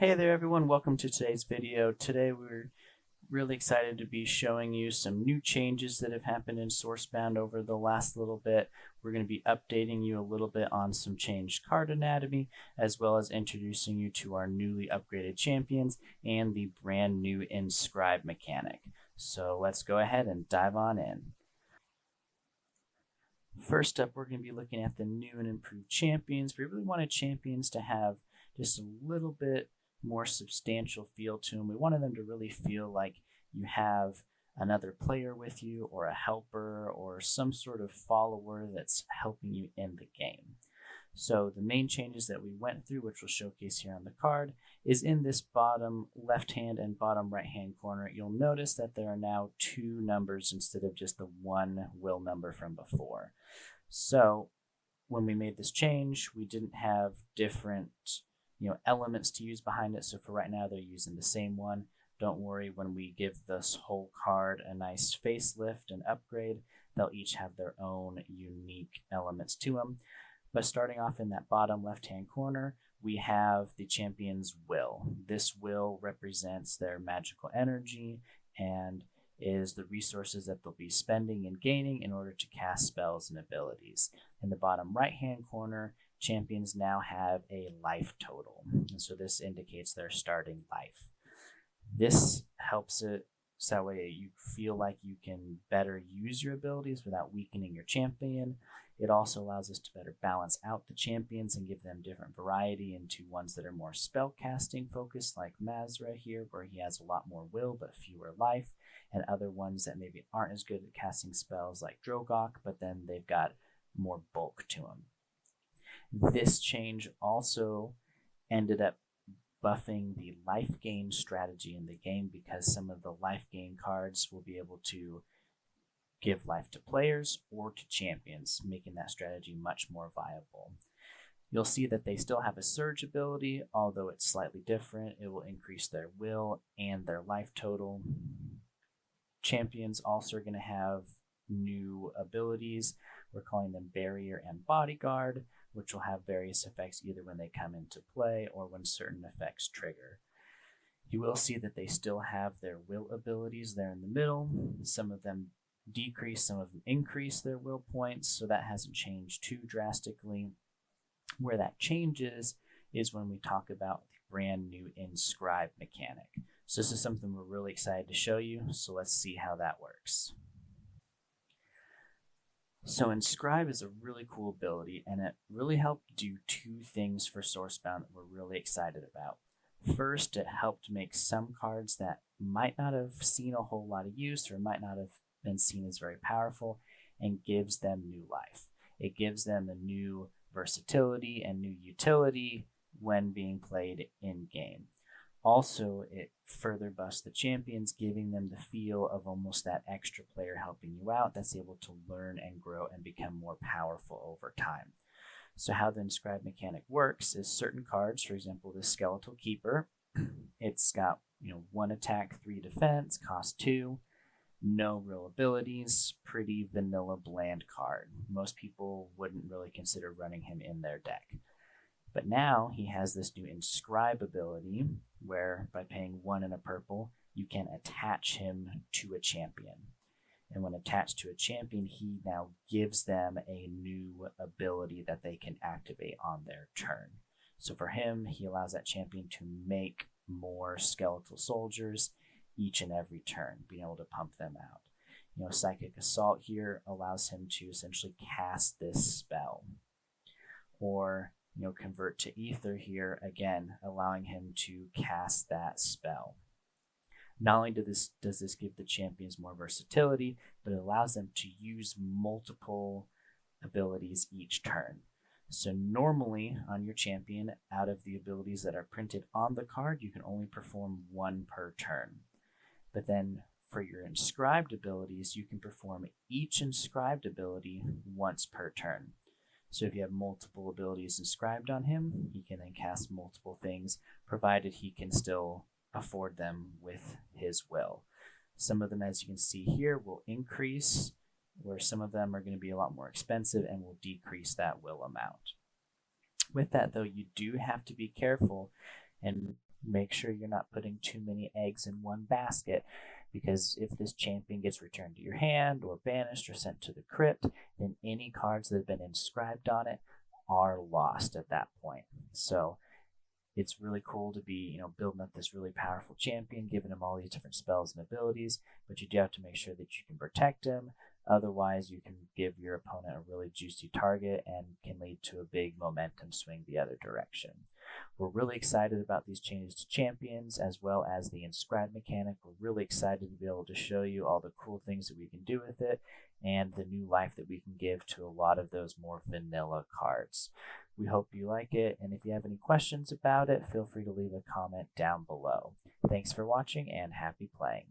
Hey there everyone, welcome to today's video. Today we're really excited to be showing you some new changes that have happened in Sourcebound over the last little bit. We're going to be updating you a little bit on some changed card anatomy, as well as introducing you to our newly upgraded champions and the brand new Inscribe mechanic. So let's go ahead and dive on in. First up, we're going to be looking at the new and improved champions. We really wanted champions to have just a little bit more substantial feel to them. We wanted them to really feel like you have another player with you, or a helper, or some sort of follower that's helping you in the game. So the main changes that we went through, which we'll showcase here on the card, is in this bottom left hand and bottom right hand corner. You'll notice that there are now two numbers instead of just the one will number from before. So when we made this change, we didn't have different elements to use behind it. So for right now, they're using the same one. Don't worry, when we give this whole card a nice facelift and upgrade, they'll each have their own unique elements to them. But starting off in that bottom left-hand corner, we have the champion's will. This will represents their magical energy and is the resources that they'll be spending and gaining in order to cast spells and abilities. In the bottom right-hand corner, champions now have a life total. And so this indicates their starting life. This helps it so that way you feel like you can better use your abilities without weakening your champion. It also allows us to better balance out the champions and give them different variety into ones that are more spell casting focused, like Mazra here, where he has a lot more will but fewer life, and other ones that maybe aren't as good at casting spells like Drogok, but then they've got more bulk to them. This change also ended up buffing the life gain strategy in the game, because some of the life gain cards will be able to give life to players or to champions, making that strategy much more viable. You'll see that they still have a surge ability, although it's slightly different. It will increase their will and their life total. Champions also are going to have new abilities. We're calling them Barrier and Bodyguard, which will have various effects either when they come into play or when certain effects trigger. You will see that they still have their will abilities there in the middle. Some of them decrease, some of them increase their will points, so that hasn't changed too drastically. Where that changes is when we talk about the brand new Inscribe mechanic. So this is something we're really excited to show you, so let's see how that works. So Inscribe is a really cool ability, and it really helped do two things for Sourcebound that we're really excited about. First, it helped make some cards that might not have seen a whole lot of use or might not have been seen as very powerful, and gives them new life. It gives them a new versatility and new utility when being played in game. Also, it further buffs the champions, giving them the feel of almost that extra player helping you out that's able to learn and grow and become more powerful over time. So how the Inscribe mechanic works is certain cards, for example, the Skeletal Keeper, it's got 1 attack, 3 defense, cost 2, no real abilities, pretty vanilla bland card. Most people wouldn't really consider running him in their deck. But now he has this new Inscribe ability where by paying 1 and a purple, you can attach him to a champion. And when attached to a champion, he now gives them a new ability that they can activate on their turn. So for him, he allows that champion to make more skeletal soldiers each and every turn, being able to pump them out. Psychic Assault here allows him to essentially cast this spell. Or Convert to Ether here, again, allowing him to cast that spell. Not only does this give the champions more versatility, but it allows them to use multiple abilities each turn. So normally on your champion, out of the abilities that are printed on the card, you can only perform 1 per turn. But then for your inscribed abilities, you can perform each inscribed ability once per turn. So if you have multiple abilities inscribed on him, he can then cast multiple things, provided he can still afford them with his will. Some of them, as you can see here, will increase, where some of them are going to be a lot more expensive and will decrease that will amount. With that, though, you do have to be careful and Make sure you're not putting too many eggs in one basket, because if this champion gets returned to your hand or banished or sent to the crypt, then any cards that have been inscribed on it are lost at that point. So it's really cool to be, building up this really powerful champion, giving him all these different spells and abilities, but you do have to make sure that you can protect him. Otherwise, you can give your opponent a really juicy target and can lead to a big momentum swing the other direction. We're really excited about these changes to champions, as well as the Inscribe mechanic. We're really excited to be able to show you all the cool things that we can do with it and the new life that we can give to a lot of those more vanilla cards. We hope you like it, and if you have any questions about it, feel free to leave a comment down below. Thanks for watching, and happy playing.